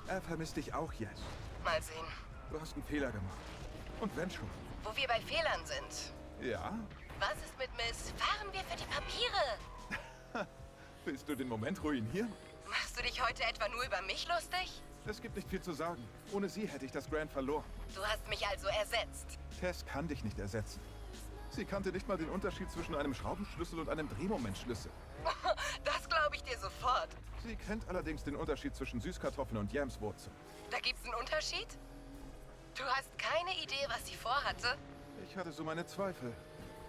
Er vermisst dich auch, Jess. Mal sehen. Du hast einen Fehler gemacht. Und wenn schon. Wo wir bei Fehlern sind. Ja? Was ist mit Miss? Fahren wir für die Papiere? Willst du den Moment ruinieren? Machst du dich heute etwa nur über mich lustig? Es gibt nicht viel zu sagen. Ohne sie hätte ich das Grand verloren. Du hast mich also ersetzt. Tess kann dich nicht ersetzen. Sie kannte nicht mal den Unterschied zwischen einem Schraubenschlüssel und einem Drehmomentschlüssel. Das glaube ich dir sofort. Sie kennt allerdings den Unterschied zwischen Süßkartoffeln und Yamswurzeln. Da gibt's einen Unterschied? Du hast keine Idee, was sie vorhatte? Ich hatte so meine Zweifel.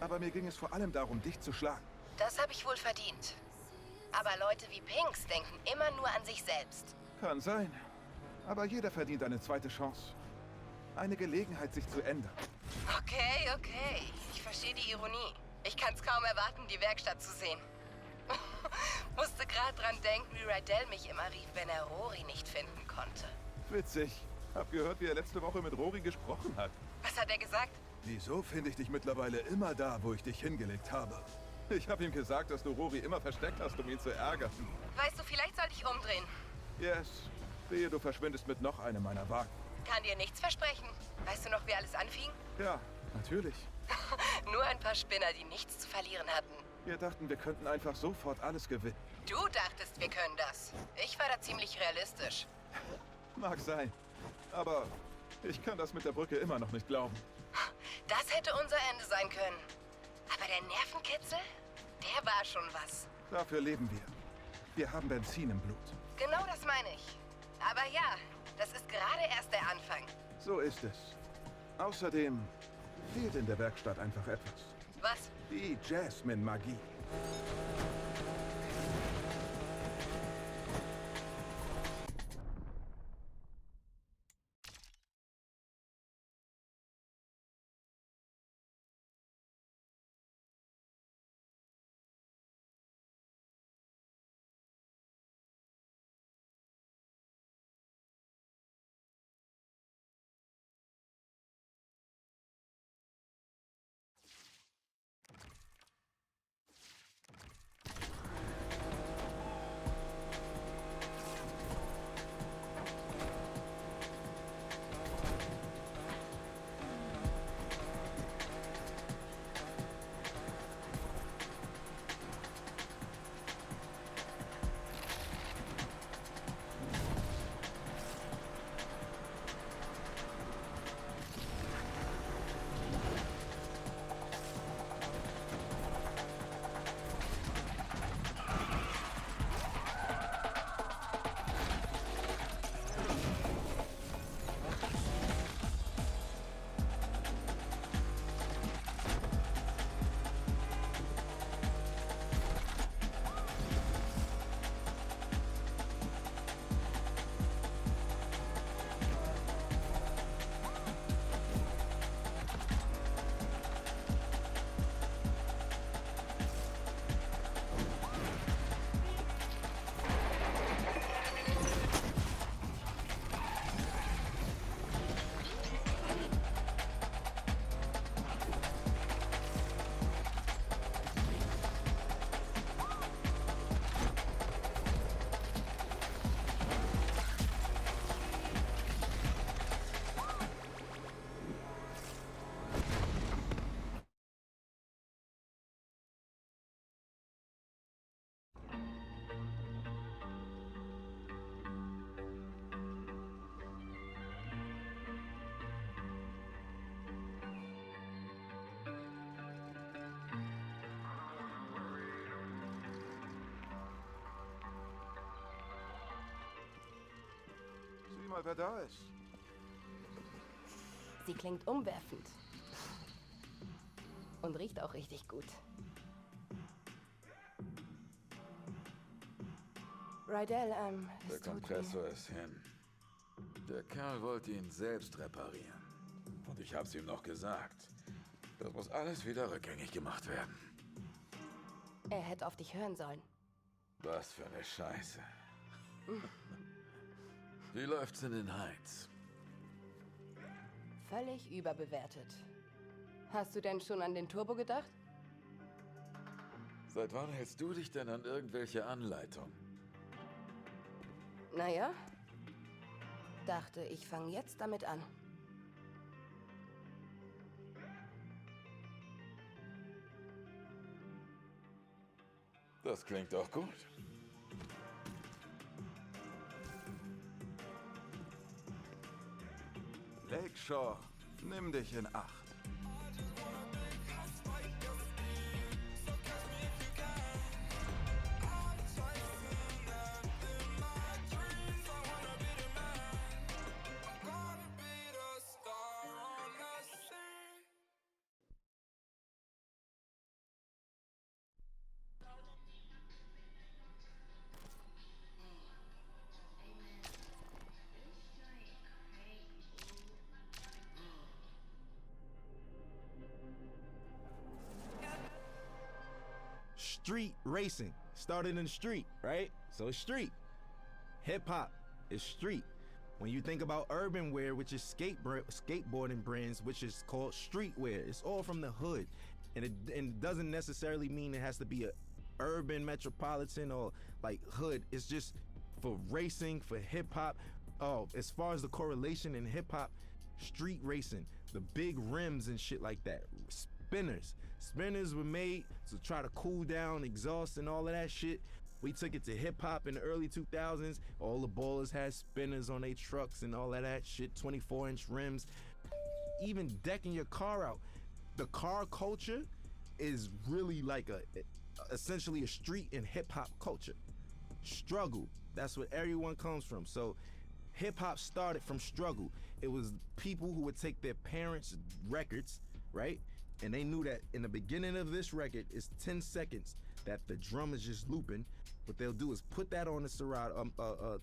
Aber mir ging es vor allem darum, dich zu schlagen. Das habe ich wohl verdient. Aber Leute wie Pinks denken immer nur an sich selbst. Kann sein. Aber jeder verdient eine zweite Chance. Eine Gelegenheit, sich zu ändern. Okay, okay. Ich verstehe die Ironie. Ich kann es kaum erwarten, die Werkstatt zu sehen. Musste gerade dran denken, wie Rydell mich immer rief, wenn er Rory nicht finden konnte. Witzig. Hab gehört, wie er letzte Woche mit Rory gesprochen hat. Was hat er gesagt? Wieso finde ich dich mittlerweile immer da, wo ich dich hingelegt habe? Ich habe ihm gesagt, dass du Rory immer versteckt hast, um ihn zu ärgern. Weißt du, vielleicht sollte ich umdrehen. Yes. Wehe, du verschwindest mit noch einem meiner Wagen. Kann dir nichts versprechen. Weißt du noch, wie alles anfing? Ja, natürlich. Nur ein paar Spinner, die nichts zu verlieren hatten. Wir dachten, wir könnten einfach sofort alles gewinnen. Du dachtest, wir können das. Ich war da ziemlich realistisch. Mag sein. Aber ich kann das mit der Brücke immer noch nicht glauben. Das hätte unser Ende sein können. Aber der Nervenkitzel, der war schon was. Dafür leben wir. Wir haben Benzin im Blut. Genau das meine ich. Aber ja, das ist gerade erst der Anfang. So ist es. Außerdem fehlt in der Werkstatt einfach etwas. Was? Die Jasmine-Magie. Sieh mal, wer da ist. Sie klingt umwerfend. Und riecht auch richtig gut. Rydell, Der Kompressor ist hin. Der Kerl wollte ihn selbst reparieren. Und ich hab's ihm noch gesagt. Das muss alles wieder rückgängig gemacht werden. Er hätte auf dich hören sollen. Was für eine Scheiße. Wie läuft's in den Heights? Völlig überbewertet. Hast du denn schon an den Turbo gedacht? Seit wann hältst du dich denn an irgendwelche Anleitungen? Naja, Dachte, ich fange jetzt damit an. Das klingt doch gut. Lakeshore, nimm dich in Acht. Street racing started in the street, right? So it's street. Hip hop is street. When you think about urban wear, which is skateboarding brands, which is called streetwear, it's all from the hood. And it doesn't necessarily mean it has to be a urban metropolitan or like hood. It's just for racing, for hip hop. Oh, as far as the correlation in hip hop, street racing, the big rims and shit like that. Spinners were made to try to cool down exhaust and all of that shit. We took it to hip hop in the early 2000s. All the ballers had spinners on their trucks and all of that shit, 24-inch rims. Even decking your car out. The car culture is really like essentially a street and hip hop culture. Struggle, that's what everyone comes from. So hip hop started from struggle. It was people who would take their parents' records, right? And they knew that in the beginning of this record, it's 10 seconds that the drum is just looping. What they'll do is put that on the Serato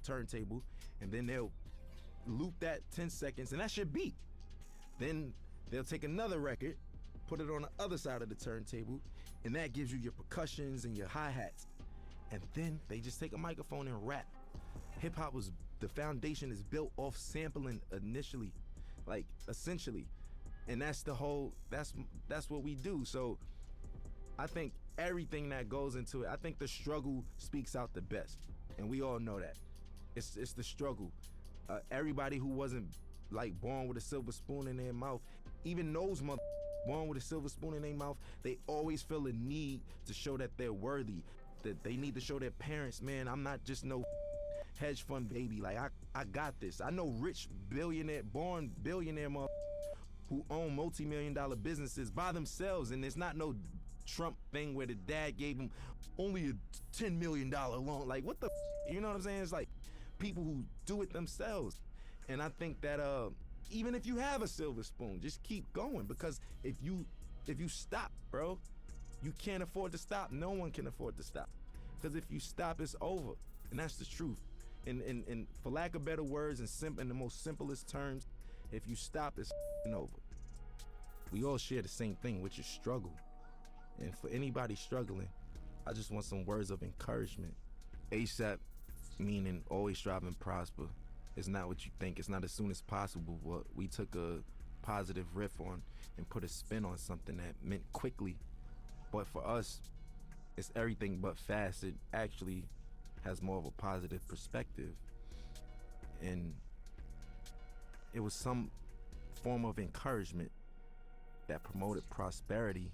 turntable, and then they'll loop that 10 seconds, and that should beat. Then they'll take another record, put it on the other side of the turntable, and that gives you your percussions and your hi-hats. And then they just take a microphone and rap. Hip hop was, the foundation is built off sampling initially, like essentially. And that's the whole, that's what we do. So I think everything that goes into it, I think the struggle speaks out the best. And we all know that. It's the struggle. Everybody who wasn't like born with a silver spoon in their mouth, even those born with a silver spoon in their mouth, they always feel a need to show that they're worthy, that they need to show their parents, man, I'm not just no hedge fund baby. Like I got this. I know rich born billionaire who own multi-million-dollar businesses by themselves, and it's not no Trump thing where the dad gave him only a $10 million loan. Like, what the you know what I'm saying? It's like people who do it themselves. And I think that even if you have a silver spoon, just keep going, because if you stop, bro, you can't afford to stop. No one can afford to stop, because if you stop, it's over. And that's the truth. And for lack of better words, in the most simplest terms, if you stop, it's over. We all share the same thing, which is struggle. And for anybody struggling, I just want some words of encouragement. ASAP, meaning always strive and prosper. It's not what you think. It's not as soon as possible. But we took a positive riff on and put a spin on something that meant quickly. But for us, it's everything but fast. It actually has more of a positive perspective. And it was some form of encouragement that promoted prosperity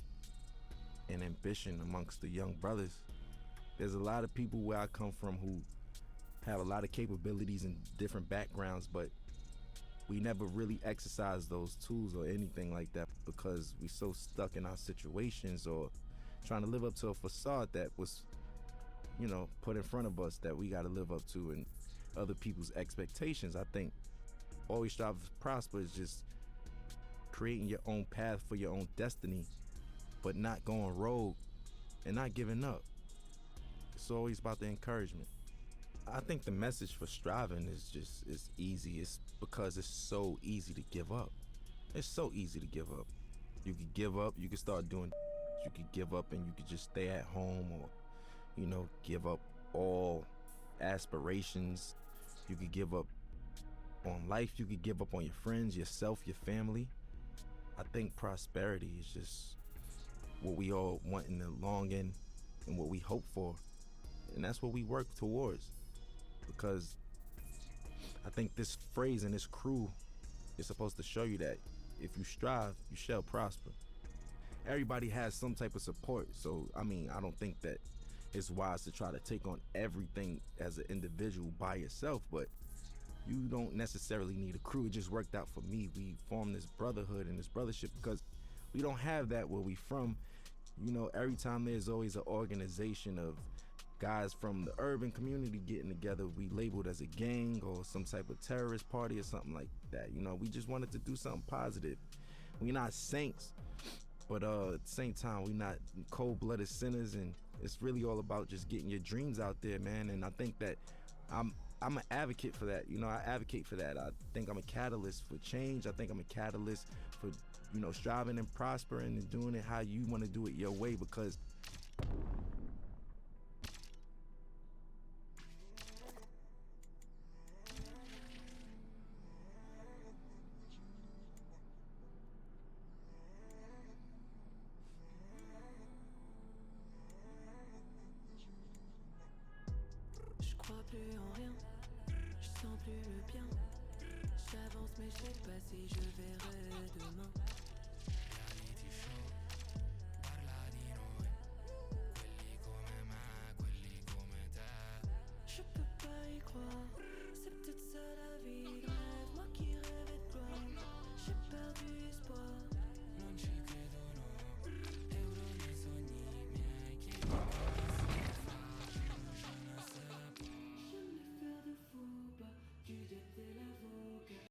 and ambition amongst the young brothers. There's a lot of people where I come from who have a lot of capabilities and different backgrounds, but we never really exercise those tools or anything like that because we so stuck in our situations or trying to live up to a facade that was, put in front of us that we got to live up to and other people's expectations. I think always strive to prosper is just creating your own path for your own destiny, but not going rogue and not giving up. It's always about the encouragement. I think the message for striving is easy. It's because it's so easy to give up. It's so easy to give up. You could give up, you could start doing, you could give up and you could just stay at home or, give up all aspirations. You could give up on life, you could give up on your friends, yourself, your family. I think prosperity is just what we all want in the long end and what we hope for. And that's what we work towards. Because I think this phrase and this crew is supposed to show you that if you strive, you shall prosper. Everybody has some type of support, so I mean, I don't think that it's wise to try to take on everything as an individual by yourself, but you don't necessarily need a crew. It just worked out for me. We formed this brotherhood and this brothership because we don't have that where we from. You know, every time there's always an organization of guys from the urban community getting together, we labeled as a gang or some type of terrorist party or something like that. You know, we just wanted to do something positive. We're not saints, but at the same time, we're not cold-blooded sinners, and it's really all about just getting your dreams out there, man. And I think that I'm an advocate for that. You know, I advocate for that. I think I'm a catalyst for change. I think I'm a catalyst for, you know, striving and prospering and doing it how you want to do it your way, because